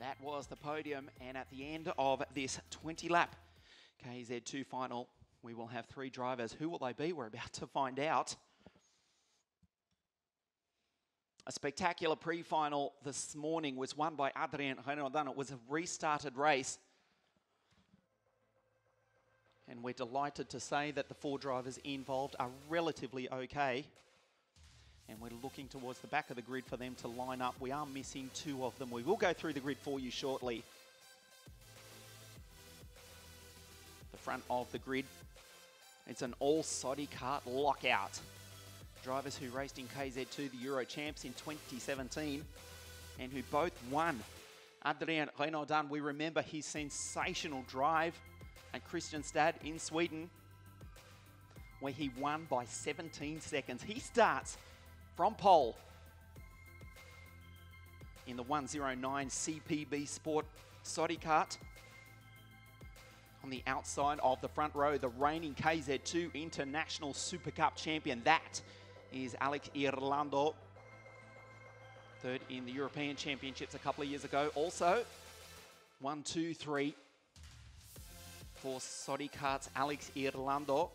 That was the podium, and at the end of this 20-lap KZ2 final, we will have 3 drivers. Who will they be? We're about to find out. A spectacular pre-final this morning was won by Adrien Renaudin. It was a restarted race. And we're delighted to say that the 4 drivers involved are relatively okay. And we're looking towards the back of the grid for them to line up. We are missing 2 of them. We will go through the grid for you shortly. The front of the grid, it's an all Soddy kart lockout. Drivers who raced in KZ2, the Euro champs in 2017, and who both won. Adrien Renaudin, we remember his sensational drive at Kristianstad in Sweden, where he won by 17 seconds. He starts from pole in the 109 CPB Sport Soddy kart. On the outside of the front row, the reigning KZ2 International Super Cup champion. That is Alex Irlando, third in the European Championships a couple of years ago. Also, 1, 2, 3 for Soddy kart's Alex Irlando.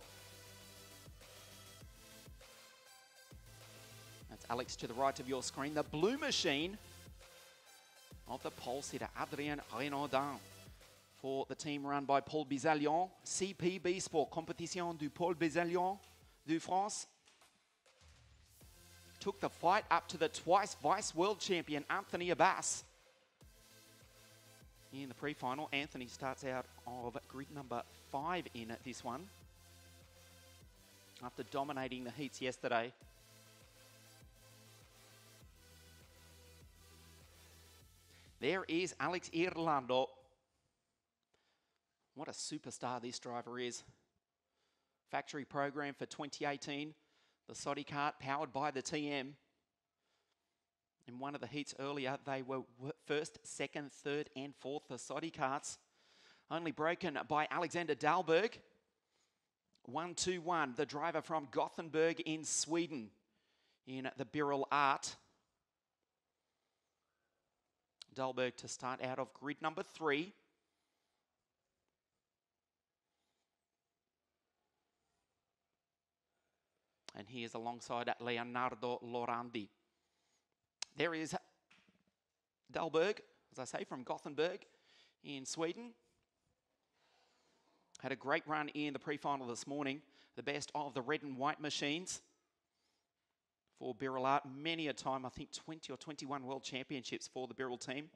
That's Alex to the right of your screen. The blue machine of the pole sitter, Adrien Renaudin, for the team run by Paul Bizalion. CPB Sport, Compétition du Paul Bizalion de France. Took the fight up to the twice vice world champion, Anthony Abbas. In the pre-final, Anthony starts out of grid number 5 in this one, after dominating the heats yesterday. There is Alex Irlando. What a superstar this driver is. Factory program for 2018. The Soddy kart powered by the TM. In one of the heats earlier, they were first, second, third, and fourth, the Soddy karts. Only broken by Alexander Dahlberg. 1-2-1, the driver from Gothenburg in Sweden in the Birol Art. Dahlberg to start out of grid number 3. And he is alongside Leonardo Lorandi. There is Dahlberg, as I say, from Gothenburg in Sweden. Had a great run in the pre-final this morning. The best of the red and white machines for Birol Art. Many a time, I think 20 or 21 world championships for the Birol team.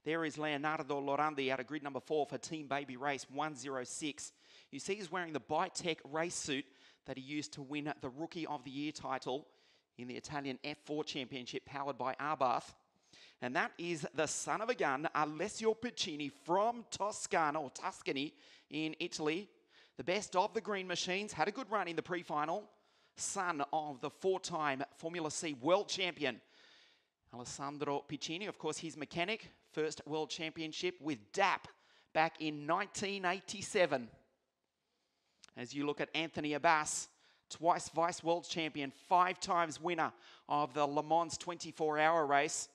There is Leonardo Lorandi out of grid number 4 for Team Baby Race 106. You see he's wearing the Bitech race suit that he used to win the Rookie of the Year title in the Italian F4 Championship powered by Arbath. And that is the son of a gun, Alessio Piccini from Tuscany in Italy. The best of the green machines, had a good run in the pre-final. Son of the 4-time Formula C world champion, Alessandro Piccini. Of course, his mechanic, first world championship with DAP back in 1987. As you look at Anthony Abbas, twice vice world champion, 5 times winner of the Le Mans 24-hour race.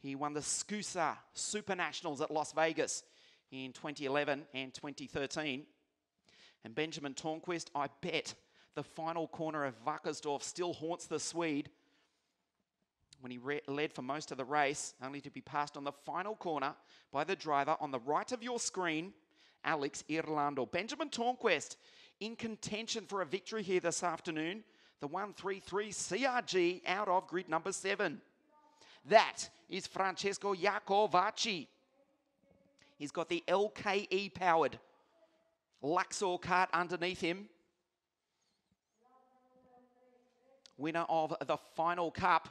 He won the Wsk Supernationals at Las Vegas in 2011 and 2013. And Benjamin Tornquist, I bet the final corner of Wackersdorf still haunts the Swede, when he led for most of the race, only to be passed on the final corner by the driver on the right of your screen, Alex Irlando. Benjamin Tornquist in contention for a victory here this afternoon. The 133 CRG out of grid number 7. That is Francesco Iacovacci. He's got the LKE powered Luxor kart underneath him. Winner of the final cup.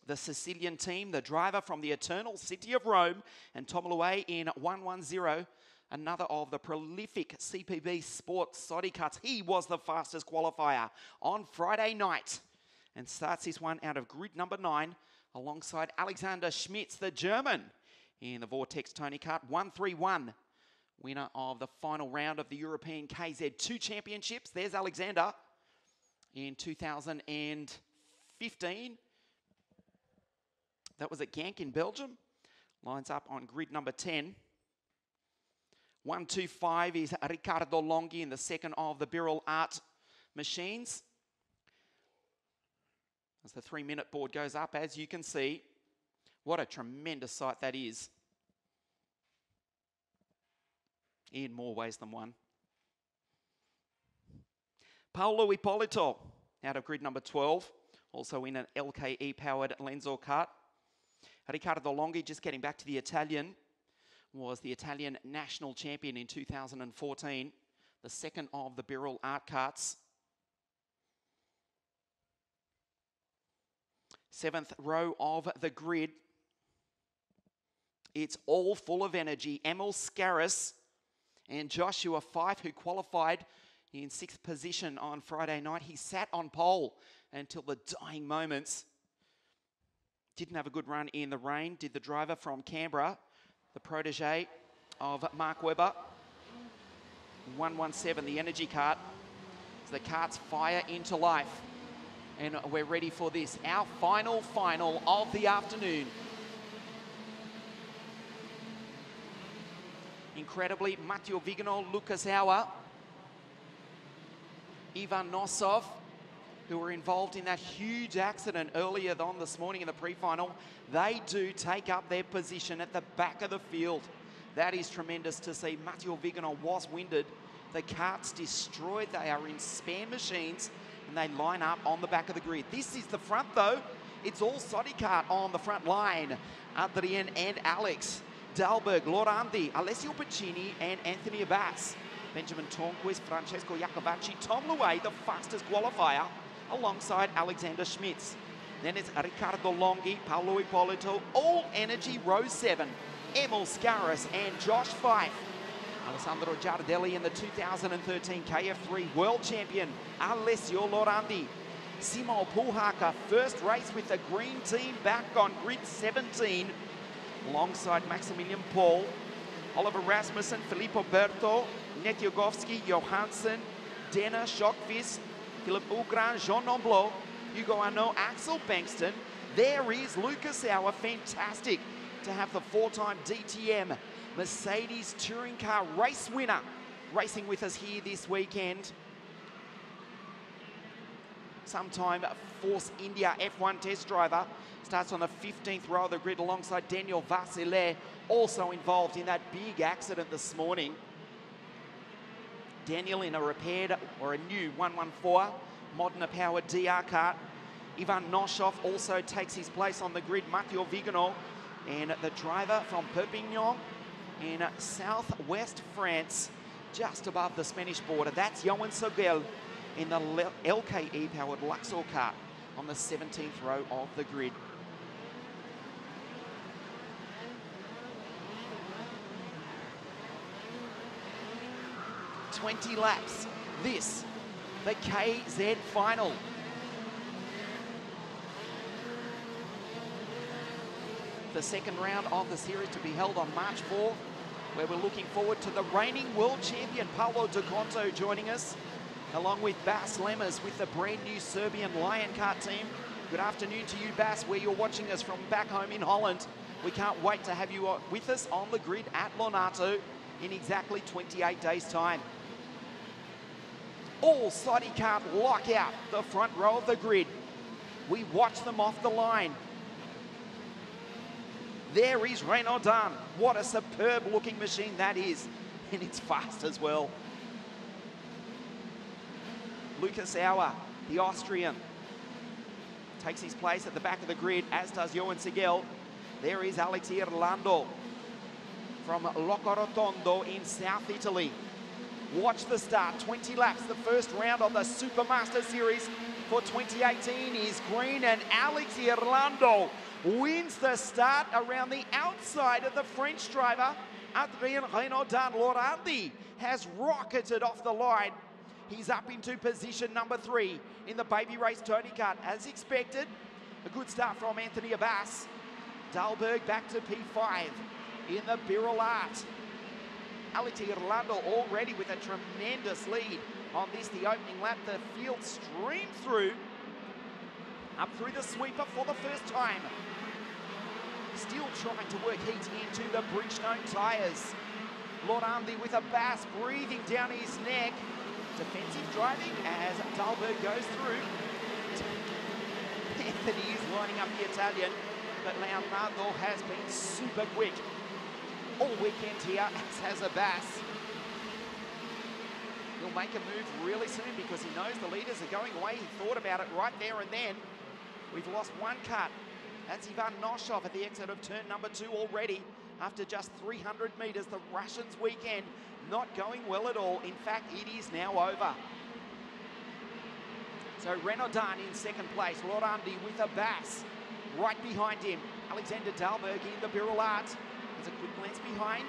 The Sicilian team, the driver from the eternal city of Rome, and Tomilue in 110. Another of the prolific CPB Sport Soddy karts. He was the fastest qualifier on Friday night and starts this one out of grid number 9 alongside Alexander Schmitz, the German, in the Vortex Tony Kart 131. Winner of the final round of the European KZ2 Championships. There's Alexander in 2015. That was at Genk in Belgium. Lines up on grid number 10. 125 is Riccardo Longhi in the second of the Birrell Art machines. As the 3-minute board goes up, as you can see, what a tremendous sight that is. In more ways than one. Paolo Ippolito out of grid number 12, also in an LKE powered Lenzo kart. Riccardo Longhi, just getting back to the Italian, was the Italian national champion in 2014, the second of the Birrell Art karts. 7th row of the grid. It's all full of energy. Emil Scaris and Joshua Fife, who qualified in 6th position on Friday night. He sat on pole until the dying moments. Didn't have a good run in the rain, did the driver from Canberra, the protege of Mark Webber. 117, the energy kart. So the karts fire into life. And we're ready for this, our final of the afternoon. Incredibly, Matteo Vigano, Lucas Auer, Ivan Nosov, who were involved in that huge accident earlier on this morning in the pre-final, they do take up their position at the back of the field. That is tremendous to see. Matteo Vigano was winded. The karts destroyed. They are in spare machines and they line up on the back of the grid. This is the front though. It's all Sodi kart on the front line. Adrien and Alex. Dalberg, Lorandi, Alessio Piccini and Anthony Abbas. Benjamin Tornquist, Francesco Iacovacci, Tom Luay, the fastest qualifier, alongside Alexander Schmitz. Then it's Riccardo Longhi, Paolo Ippolito, all energy row 7, Emil Scaris and Josh Fife. Alessandro Giardelli in the 2013 KF3 World Champion, Alessio Lorandi. Simo Puhaka, first race with the green team back on grid 17, alongside Maximilian Paul. Oliver Rasmussen, Filippo Berto, Netjogovski, Johansson, Denner, Schockvis, Philip Ugran, Jean Nomblot, Hugo Arnaud, Axel Bankston. There is Lucas Auer, fantastic to have the 4-time DTM Mercedes touring car race winner racing with us here this weekend. Sometime Force India F1 test driver, starts on the 15th row of the grid alongside Daniel Vassilet, also involved in that big accident this morning. Daniel in a repaired or a new 114 Modena powered DR kart. Ivan Noshov also takes his place on the grid, Matteo Vigano, and the driver from Perpignan in southwest France, just above the Spanish border. That's Johan Sogel in the LKE powered Luxor kart on the 17th row of the grid. ...20 laps. This, the KZ final. The second round of the series to be held on March 4th, where we're looking forward to the reigning world champion Paolo De Conto joining us, along with Bas Lemmers with the brand new Serbian Lion Kart team. Good afternoon to you, Bas, where you're watching us from back home in Holland. We can't wait to have you with us on the grid at Lonato in exactly 28 days' time. All Sodi kart lock out the front row of the grid. We watch them off the line. There is Renaudin. What a superb looking machine that is. And it's fast as well. Lucas Auer, the Austrian, takes his place at the back of the grid, as does Johan Segel. There is Alex Irlando from Locorotondo in South Italy. Watch the start, 20 laps. The first round of the Supermaster Series for 2018 is green, and Alex Irlando wins the start around the outside of the French driver. Adrien Renaudin. Lorandi has rocketed off the line. He's up into position number 3 in the baby race Tony Kart. As expected, a good start from Anthony Abbas. Dalberg back to P5 in the Birrell Art. Alex Irlando already with a tremendous lead on this, the opening lap. The field streamed through, up through the sweeper for the first time. still trying to work heat into the Bridgestone tyres. Lord Armby with a bass breathing down his neck. Defensive driving as Dahlberg goes through. Anthony is lining up the Italian, but Leonardo has been super quick all weekend here, as has a bass. He'll make a move really soon because he knows the leaders are going away. He thought about it right there and then. We've lost one cut. That's Ivan Noshov at the exit of turn number 2 already. After just 300 metres, the Russians' weekend not going well at all. In fact, it is now over. So Renaudin in second place. Lord Armby with a bass right behind him. Alexander Dahlberg in the Birrell Art. There's a quick glance behind.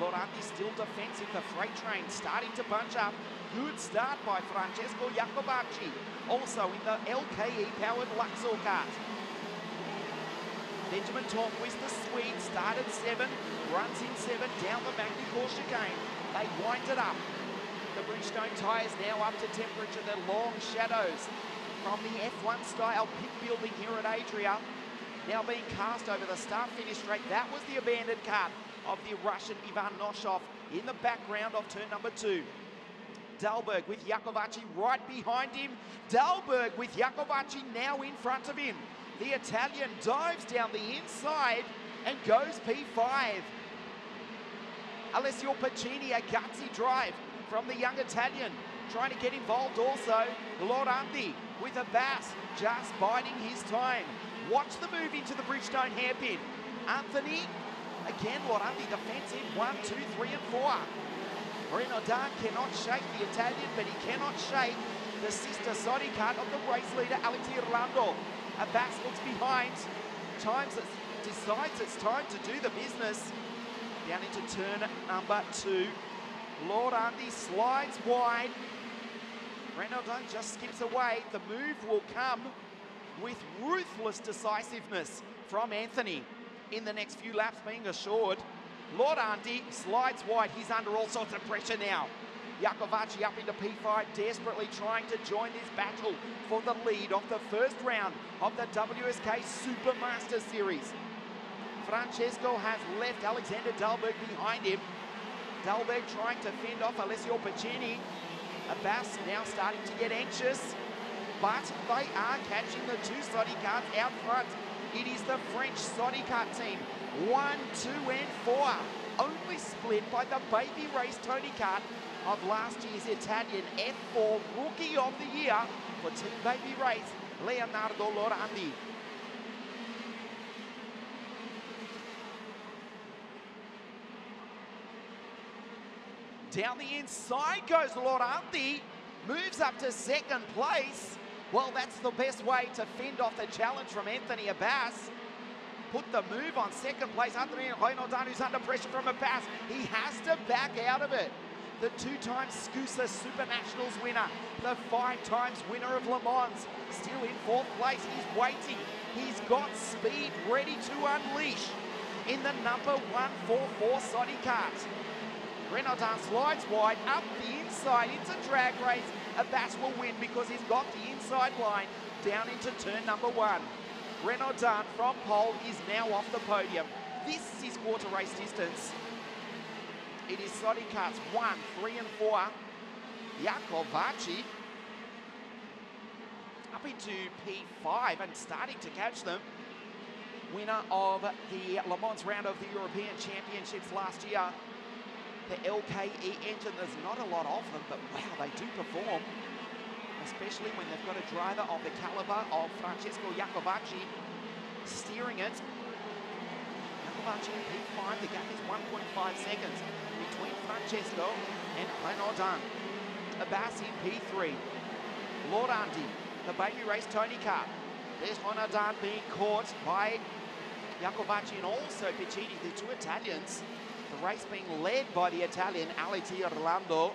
Lord Armby still defensive. The freight train starting to bunch up. Good start by Francesco Iacovacci. Also in the LKE-powered Luxor kart. Benjamin Tornquist, the Swede, started 7, runs in 7, down the Magny-Cours chicane. They wind it up. The Bridgestone tyres now up to temperature. They're long shadows from the F1 style pit building here at Adria. Now being cast over the start-finish straight. That was the abandoned cut of the Russian Ivan Noshov in the background of turn number 2. Dahlberg with Iacovacci right behind him. Dahlberg with Iacovacci now in front of him. The Italian dives down the inside and goes P5. Alessio Piccini, a gutsy drive from the young Italian, trying to get involved also. Lord Armby with a bass, just biding his time. Watch the move into the Bridgestone hairpin. Anthony, again, Lord Armby defensive, 1, 2, 3 and 4. Renaudin cannot shake the Italian, but he cannot shake the sister Sodi kart of the race leader, Alex Irlando. A bass looks behind, decides it's time to do the business. Down into turn number 2. Lord Armby slides wide. Renaudin just skips away. The move will come with ruthless decisiveness from Anthony in the next few laps, being assured. Lord Armby slides wide. He's under all sorts of pressure now. Iacovacci up into P5, desperately trying to join this battle for the lead of the first round of the Wsk Supermaster Series. Francesco has left Alexander Dahlberg behind him. Dahlberg trying to fend off Alessio Piccini. Abbas now starting to get anxious, but they are catching the 2 Sodi karts out front. It is the French Sodi kart team, 1, 2 and 4, only split by the baby race Tony kart of last year's Italian F4 Rookie of the Year for Team Baby Race, Leonardo Lord Armby. Down the inside goes Lord Armby, moves up to second place. Well, that's the best way to fend off the challenge from Anthony Abbas. Put the move on second place. Anthony Renaudin, who's under pressure from Abbas. He has to back out of it. The 2-time Wsk Supernationals winner, the 5 times winner of Le Mans, still in 4th place. He's waiting. He's got speed ready to unleash in the number 144 Sodi kart. Renaudin slides wide up the inside into drag race. Abbas will win because he's got the inside line down into turn number 1. Renaudin from pole is now off the podium. This is quarter race distance. It is Sodi karts 1, 3 and 4. Iacovacci up into P5 and starting to catch them. Winner of the Le Mans round of the European Championships last year. The LKE engine, there's not a lot of them, but wow, they do perform. Especially when they've got a driver of the caliber of Francesco Iacovacci steering it. Iacovacci in P5, the gap is 1.5 seconds between Francesco and Renaudin. Abbas in P3. Lord Armby, the baby race Tony kart. There's Renaudin being caught by Iacovacci and also Piccini, the 2 Italians. The race being led by the Italian Alex Irlando.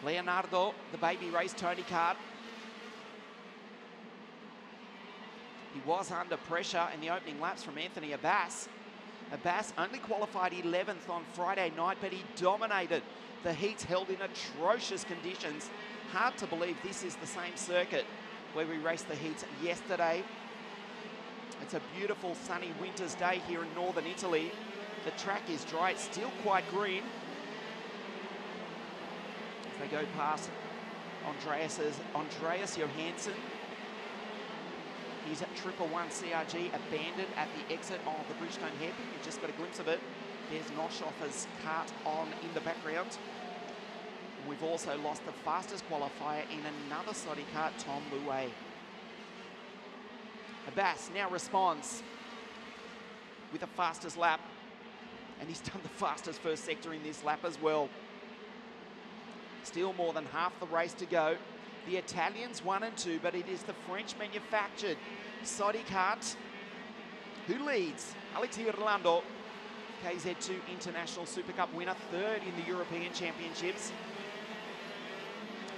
Leonardo, the baby race Tony kart. He was under pressure in the opening laps from Anthony Abbas. Abbas only qualified 11th on Friday night, but he dominated the heats held in atrocious conditions. Hard to believe this is the same circuit where we raced the heats yesterday. It's a beautiful sunny winter's day here in northern Italy. The track is dry, it's still quite green. As they go past Andreas Johansson. He's at 111 CRG, abandoned at the exit of the Bridgestone hairpin. You've just got a glimpse of it. There's Noshoffer's kart on in the background. We've also lost the fastest qualifier in another Saudi kart, Tom Louet. Abbas now responds with the fastest lap, and he's done the fastest first sector in this lap as well. Still more than half the race to go. The Italians 1 and 2, but it is the French manufactured Saudi kart who leads. Alex Irlando, KZ2 International Super Cup winner, 3rd in the European Championships.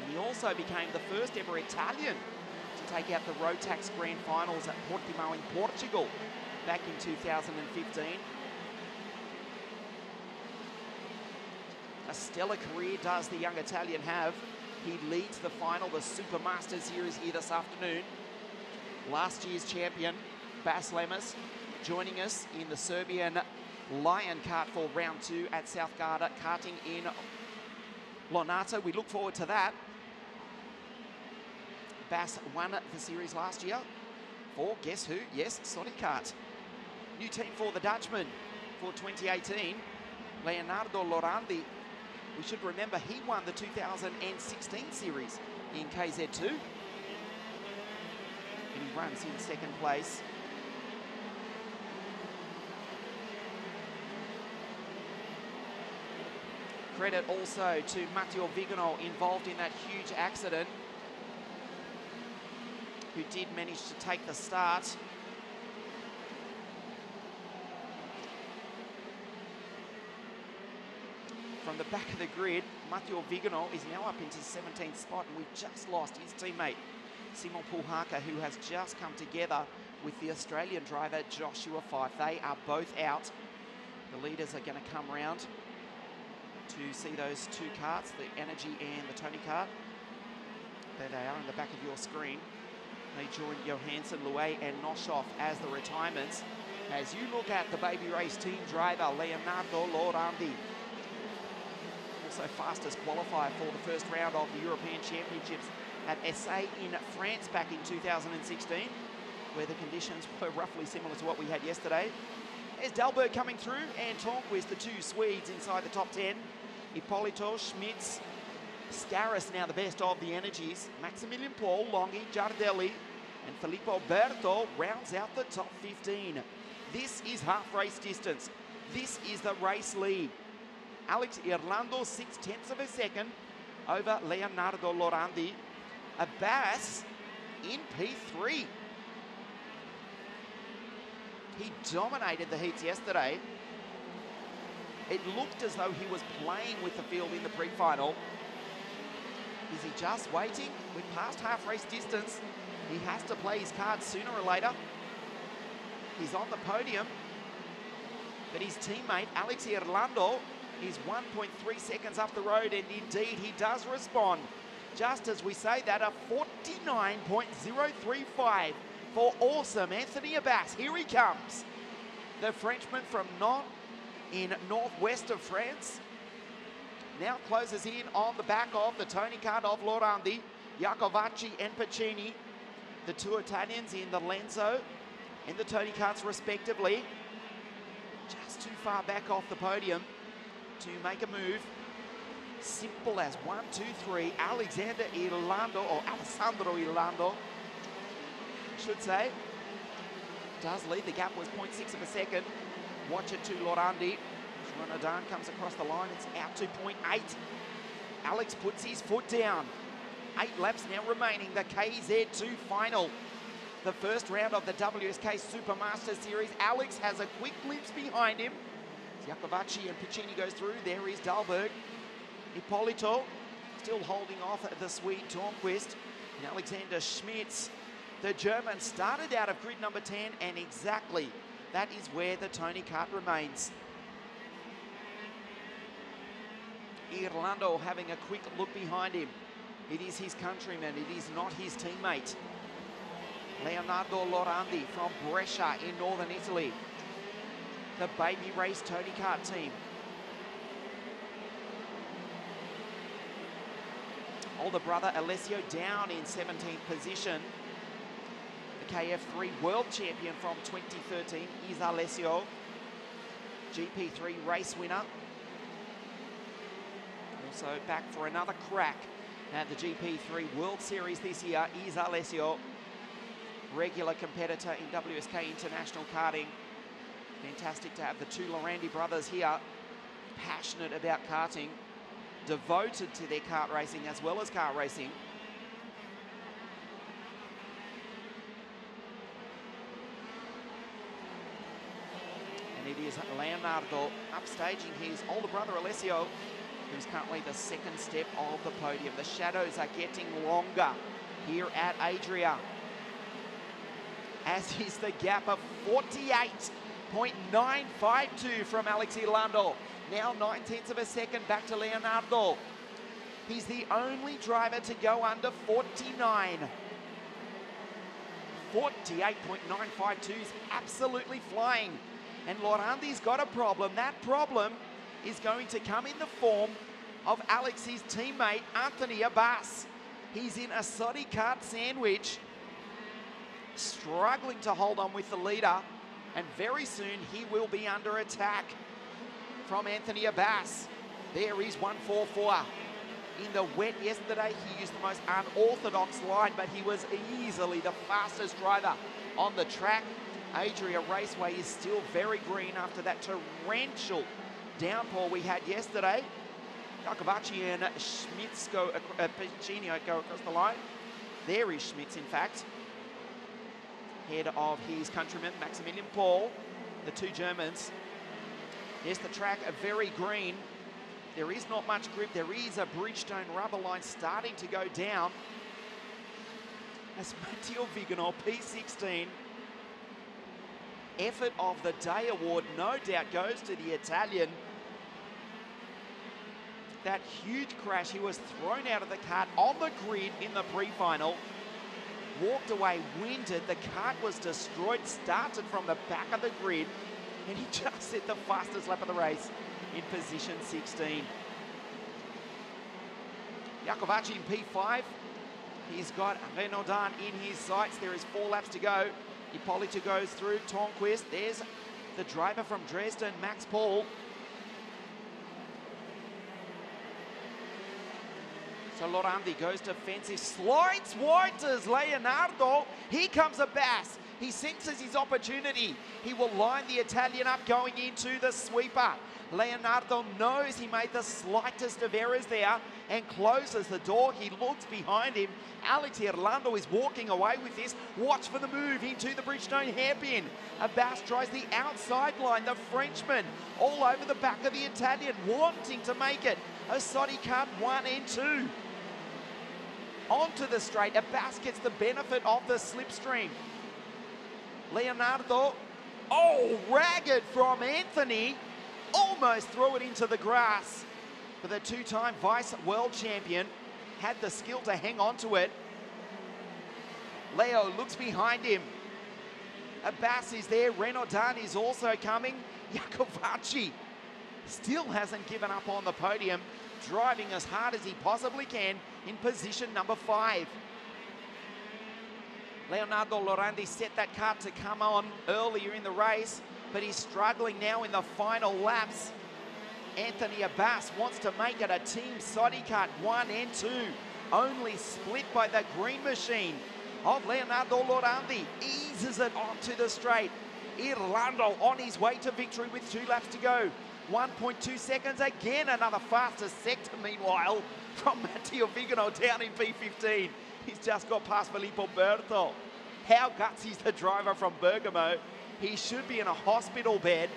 And he also became the first ever Italian to take out the Rotax Grand Finals at Portimao in Portugal back in 2015. A stellar career does the young Italian have. He leads the final, the Supermaster series here this afternoon. Last year's champion, Bas Lemus, joining us in the Serbian Lion Kart for round 2 at South Garda, karting in Lonato. We look forward to that. Bas won the series last year for, guess who? Yes, Saudi Kart. New team for the Dutchman for 2018, Leonardo Lorandi. We should remember he won the 2016 series in KZ2. And he runs in 2nd place. Credit also to Matteo Vigano, involved in that huge accident, who did manage to take the start. From the back of the grid, Matteo Vigano is now up into 17th spot, and we've just lost his teammate, Simon Puhaka, who has just come together with the Australian driver, Joshua Fife. They are both out. The leaders are going to come round to see those 2 karts, the Energy and the Tony kart. There they are on the back of your screen. They join Johansson, Louet and Noshoff as the retirements. As you look at the baby race team driver, Leonardo Lorandi, also fastest qualifier for the first round of the European Championships at SA in France back in 2016, where the conditions were roughly similar to what we had yesterday. There's Dahlberg coming through, and Tornquist, the 2 Swedes inside the top 10. Ippolito, Schmitz, Scaris now the best of the energies. Maximilian Paul, Longhi, Giardelli, and Filippo Berto rounds out the top 15. This is half race distance. This is the race lead. Alex Irlando, 0.6 of a second over Leonardo Lorandi. Abbas in P3. He dominated the heats yesterday. It looked as though he was playing with the field in the pre-final. Is he just waiting? We're past half race distance. He has to play his cards sooner or later. He's on the podium, but his teammate Alex Irlando is 1.3 seconds up the road, and indeed he does respond. Just as we say that, a 49.035 for awesome Anthony Abbas. Here he comes. The Frenchman from Nantes in northwest of France now closes in on the back of the Tony kart of Lorandi, Iacovacci and Pacini, the 2 Italians in the Lenzo and the Tony karts respectively. Just too far back off the podium to make a move. Simple as 1, 2, 3. Alexander Irlando, or Alessandro Irlando, I should say, does lead. The gap was 0.6 of a second. Watch it to Lorandi. Renaudin comes across the line. It's out to 0.8. Alex puts his foot down. 8 laps now remaining. The KZ2 final. The first round of the Wsk Supermaster series. Alex has a quick glimpse behind him. Iacovacci and Pacini goes through. There is Dahlberg. Ippolito still holding off the Swede Tornquist. And Alexander Schmitz, the German, started out of grid number 10, and exactly that is where the Tony kart remains. Irlando having a quick look behind him. It is his countryman, it is not his teammate. Leonardo Lorandi from Brescia in northern Italy. The baby race Tony Kart team. Older brother Alessio down in 17th position. The KF3 world champion from 2013 is Alessio. GP3 race winner. Also back for another crack at the GP3 World Series this year is Alessio. Regular competitor in WSK International Karting. Fantastic to have the two Lorandi brothers here, passionate about karting, devoted to their kart racing as well as kart racing. And it is Leonardo upstaging his older brother Alessio, who's currently the second step of the podium. The shadows are getting longer here at Adria, as is the gap of 48.952 from Alex Irlando. Now 9/10 of a second back to Leonardo. He's the only driver to go under 49. 48.952 is absolutely flying. And Lorandi's got a problem. That problem is going to come in the form of Alex's teammate, Anthony Abbas. He's in a Soddy Kart sandwich, struggling to hold on with the leader, and very soon he will be under attack from Anthony Abbas. There is 144. In the wet yesterday, he used the most unorthodox line, but he was easily the fastest driver on the track. Adria Raceway is still very green after that torrential downpour we had yesterday. Jacobacci and Schmitz Piccini go across the line. There is Schmitz, in fact, ahead of his countryman, Maximilian Paul, the two Germans. Yes, the track are very green. There is not much grip. There is a Bridgestone rubber line starting to go down. As Matteo Vigano, P16, effort of the day award no doubt goes to the Italian. That huge crash, he was thrown out of the kart on the grid in the pre-final, walked away winded, the kart was destroyed, started from the back of the grid, and he just set the fastest lap of the race in position 16. Jacobacci in P5, he's got Renaudin in his sights. There is 4 laps to go. Ippolito goes through, Tonquist, there's the driver from Dresden, Max Paul. So Lorandi goes defensive, slides wide to Leonardo. Here comes Abbas. He senses his opportunity. He will line the Italian up going into the sweeper. Leonardo knows he made the slightest of errors there and closes the door. He looks behind him. Alex Irlando is walking away with this. Watch for the move into the Bridgestone hairpin. Abbas tries the outside line. The Frenchman all over the back of the Italian, wanting to make it a Soddy Kart 1 and 2. Onto the straight. Abbas gets the benefit of the slipstream. Leonardo, ragged from Anthony, almost threw it into the grass. But the two-time vice world champion had the skill to hang on to it. Leo looks behind him. Abbas is there. Renaudin is also coming. Jacobacci still hasn't given up on the podium, driving as hard as he possibly can in position number 5. Leonardo Lorandi set that kart to come on earlier in the race, but he's struggling now in the final laps. Anthony Abbas wants to make it a team Soddy Kart 1 and 2, only split by the green machine of Leonardo Lorandi. Eases it onto the straight. Irlando on his way to victory with 2 laps to go. 1.2 seconds, again another fastest sector meanwhile from Matteo Vigano down in P15. He's just got past Filippo Berto. How gutsy is the driver from Bergamo? He should be in a hospital bed.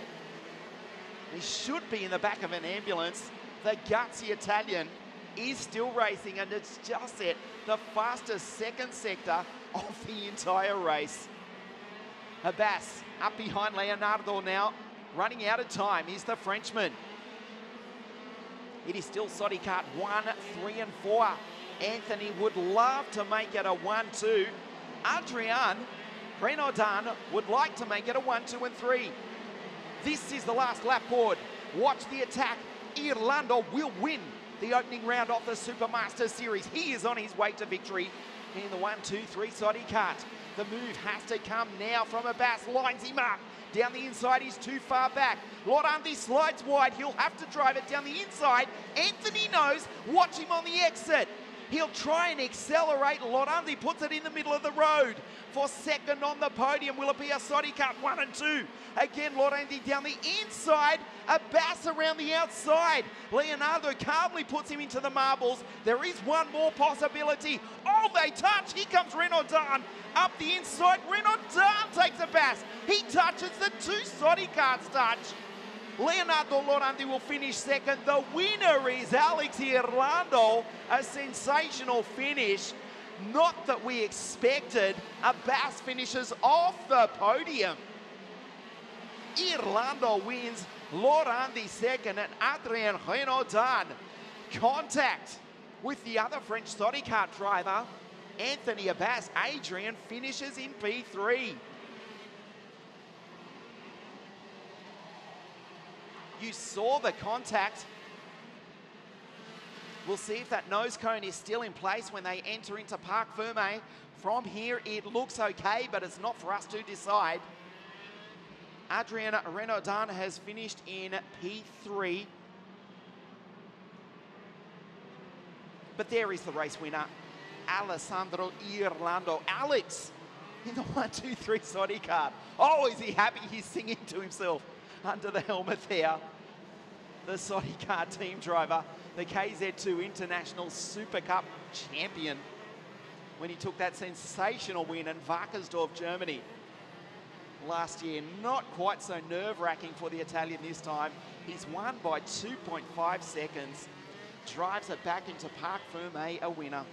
He should be in the back of an ambulance. The gutsy Italian is still racing, and it's just set the fastest second sector of the entire race. Abbas up behind Leonardo now, running out of time. He's the Frenchman. It is still Soddy Kart 1, 3 and 4. Anthony would love to make it a 1-2. Adrian Renaudin would like to make it a 1, 2, and 3. This is the last lap board. Watch the attack. Irlando will win the opening round of the Supermaster Series. He is on his way to victory in the 1, 2, 3 Soddy Kart. The move has to come now from Abbas. Lines him up. Down the inside, he's too far back. Lorandi slides wide. He'll have to drive it down the inside. Anthony knows. Watch him on the exit. He'll try and accelerate. Lorandi puts it in the middle of the road. For second on the podium, will it be a Soddy Kart 1 and 2? Again, Lorandi down the inside. Abbas around the outside. Leonardo calmly puts him into the marbles. There is one more possibility. Oh, they touch. Here comes Renaudin up the inside. Renaudin takes Abbas. He touches. The two Soddy Karts touch. Leonardo Lorandi will finish second. The winner is Alex Irlando. A sensational finish. Not that we expected. Abbas finishes off the podium. Irlando wins. Lorandi second and Adrien Renaudin. Contact with the other French Soddy Kart driver, Anthony Abbas. Adrian finishes in P3. You saw the contact. We'll see if that nose cone is still in place when they enter into Parc Ferme. From here, it looks okay, but it's not for us to decide. Adrien Renaudin has finished in P3. But there is the race winner, Alessandro Irlando. Alex in the 1, 2, 3 Soddy Kart. Oh, is he happy? He's singing to himself under the helmet there. The Soddy Kart team driver, the KZ2 International Super Cup champion, when he took that sensational win in Wackersdorf, Germany last year. Not quite so nerve-wracking for the Italian this time. He's won by 2.5 seconds. Drives it back into Parc Ferme, a winner.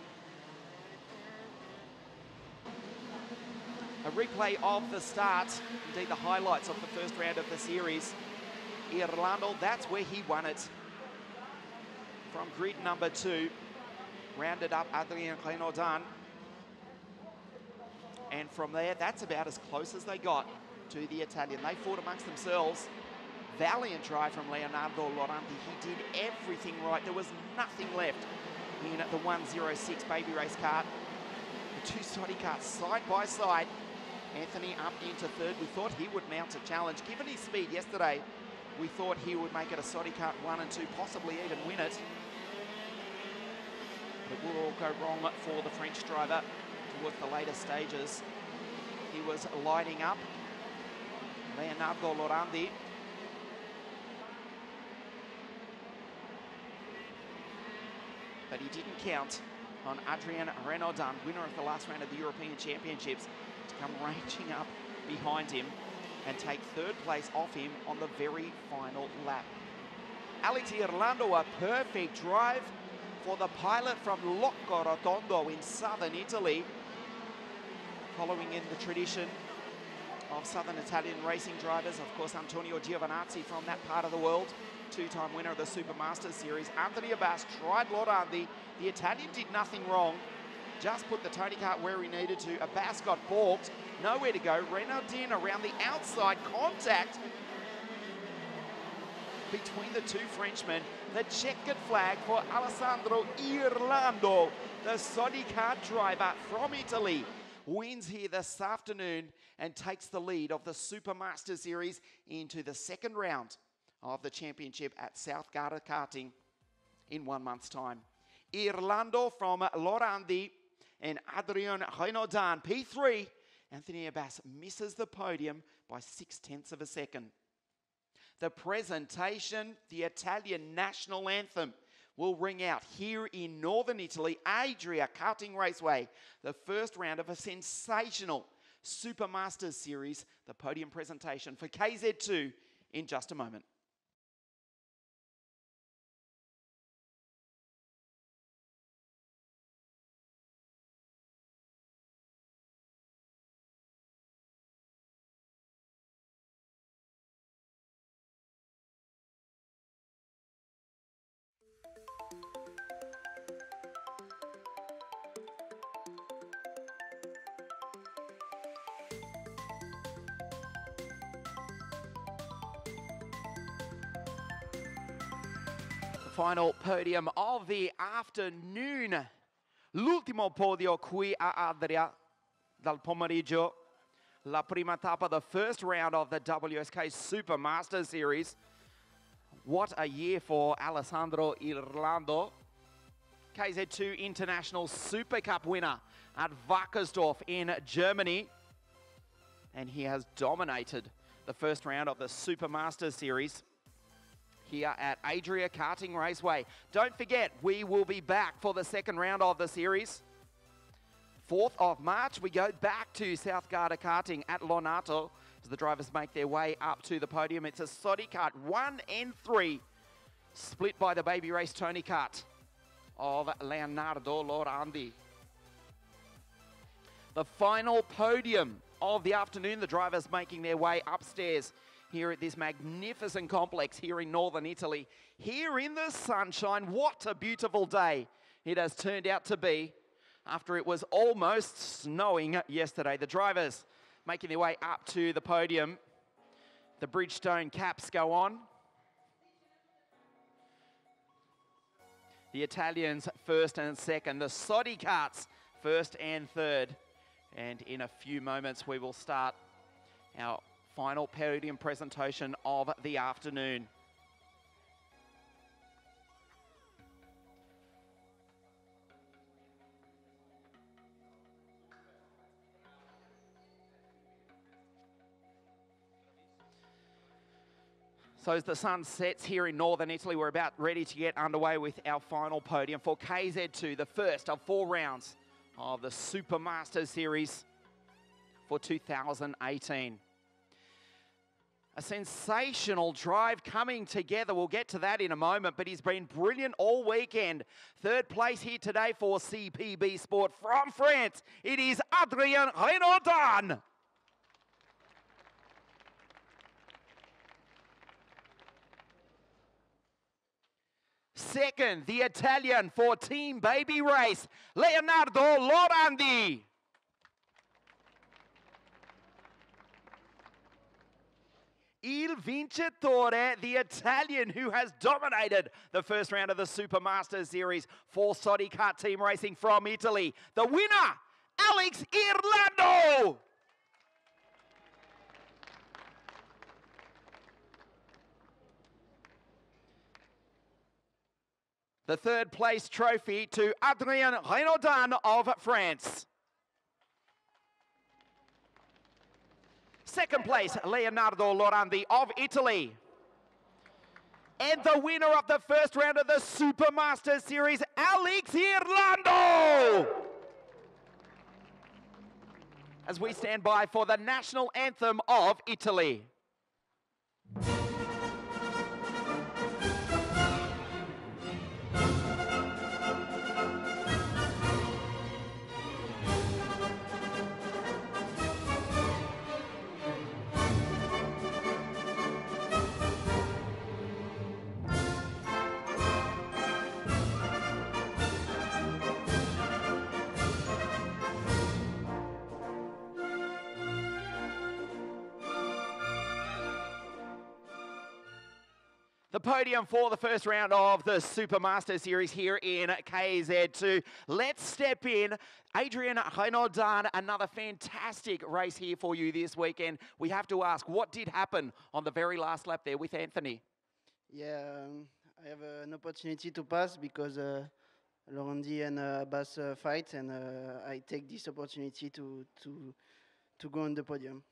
A replay of the start, indeed the highlights of the first round of the series. Irlando, that's where he won it. From grid number 2, rounded up Adrien Renaudin. And from there, that's about as close as they got to the Italian. They fought amongst themselves. Valiant drive from Leonardo Lorandi. He did everything right. There was nothing left in the 106 baby race kart. The two Soddy Karts side by side. Anthony up into third. We thought he would mount a challenge. Given his speed yesterday, we thought he would make it a Soddy Kart 1 and 2, possibly even win it. It will all go wrong for the French driver towards the later stages. He was lighting up. Leonardo Lorandi. But he didn't count on Adrien Renaudin, winner of the last round of the European Championships, to come ranging up behind him and take third place off him on the very final lap. Alex Irlando, a perfect drive for the pilot from Locco Rotondo in southern Italy, following in the tradition of southern Italian racing drivers. Of course, Antonio Giovinazzi from that part of the world, two-time winner of the Supermaster Series. Anthony Abbas tried Lorandi. The Italian did nothing wrong, just put the Tony Kart where he needed to. Abbas got balked, nowhere to go. Renaudin around the outside, contact between the two Frenchmen. The checkered flag for Alessandro Irlando, the Soddy Kart driver from Italy, wins here this afternoon and takes the lead of the Supermaster Series into the second round of the championship at South Garda Karting in 1 month's time. Irlando from Lorandi and Adrien Renaudin, P3. Anthony Abbas misses the podium by 0.6 of a second. The presentation, the Italian national anthem, will ring out here in northern Italy, Adria Karting Raceway, the first round of a sensational Supermasters Series, the podium presentation for KZ2 in just a moment. final podium of the afternoon. L'ultimo podio qui a Adria dal pomeriggio. La prima tappa, the first round of the Wsk Supermaster Series. What a year for Alessandro Irlando. KZ2 International Super Cup winner at Wackersdorf in Germany. And he has dominated the first round of the Supermaster Series here at Adria Karting Raceway. Don't forget, we will be back for the second round of the series. 4th of March, we go back to South Garda Karting at Lonato as the drivers make their way up to the podium. It's a Sodi kart 1 and 3, split by the baby race Tony kart of Leonardo Lorandi. The final podium of the afternoon, the drivers making their way upstairs here at this magnificent complex here in northern Italy. Here in the sunshine, what a beautiful day it has turned out to be after it was almost snowing yesterday. The drivers making their way up to the podium. The Bridgestone caps go on. The Italians first and second. The Sodi karts first and third. And in a few moments, we will start our final podium presentation of the afternoon. So as the sun sets here in northern Italy, we're about ready to get underway with our final podium for KZ2, the first of 4 rounds of the Supermaster Series for 2018. A sensational drive coming together. We'll get to that in a moment, but he's been brilliant all weekend. 3rd place here today for CPB Sport from France. It is Adrien Renaudin. Second, the Italian for Team Baby Race, Leonardo Lorandi. Il Vincitore, the Italian who has dominated the first round of the Supermaster Series for Sodi Kart Team Racing from Italy. The winner, Alex Irlando. The 3rd place trophy to Adrien Renaudin of France. 2nd place, Leonardo Lorandi of Italy. And the winner of the first round of the Supermaster Series, Alex Irlando. As we stand by for the national anthem of Italy. The podium for the first round of the Supermaster Series here in KZ2. Let's step in. Adrien Renaudin, another fantastic race here for you this weekend. We have to ask, what did happen on the very last lap there with Anthony? Yeah, I have an opportunity to pass because Lorandi and Abbas fight, and I take this opportunity to go on the podium.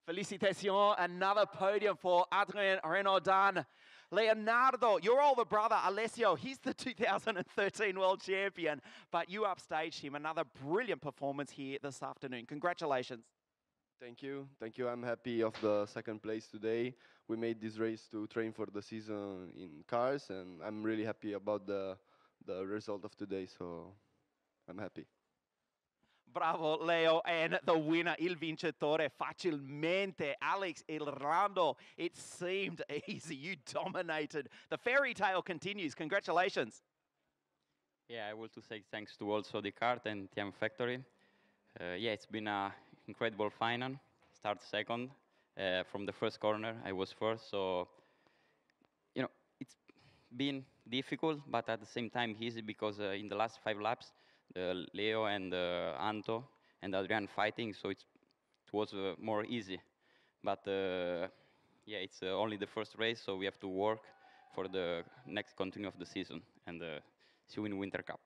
Félicitations, another podium for Adrien Renaudin. Leonardo, your older brother, Alessio, he's the 2013 world champion, but you upstaged him. Another brilliant performance here this afternoon. Congratulations. Thank you. Thank you. I'm happy of the 2nd place today. We made this race to train for the season in cars, and I'm really happy about the result of today, so I'm happy. Bravo, Leo, and the winner, Il Vincitore, facilmente, Alex Irlando. It seemed easy. You dominated. The fairy tale continues. Congratulations. Yeah, I want to say thanks to also the kart and TM Factory. Yeah, it's been an incredible final. Start second. From the first corner, I was first. So, you know, it's been difficult, but at the same time easy because in the last 5 laps, Leo and Anto and Adrian fighting, so it was more easy. But yeah, it's only the first race, so we have to work for the next continue of the season and see you in Winter Cup.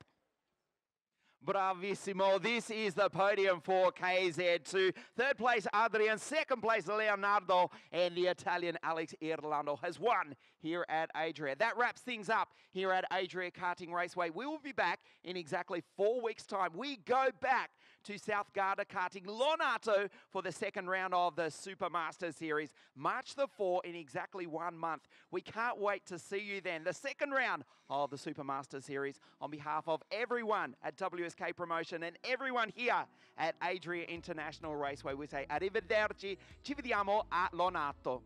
Bravissimo. This is the podium for KZ2. Third place, Adrian. Second place, Leonardo. And the Italian Alex Irlando has won here at Adria. That wraps things up here at Adria Karting Raceway. We will be back in exactly 4 weeks' time. We go back to South Garda Karting Lonato for the second round of the Supermaster Series. March the 4th in exactly 1 month. We can't wait to see you then. The second round of the Supermaster Series. On behalf of everyone at WSK Promotion and everyone here at Adria International Raceway, we say arrivederci, ci vediamo a Lonato.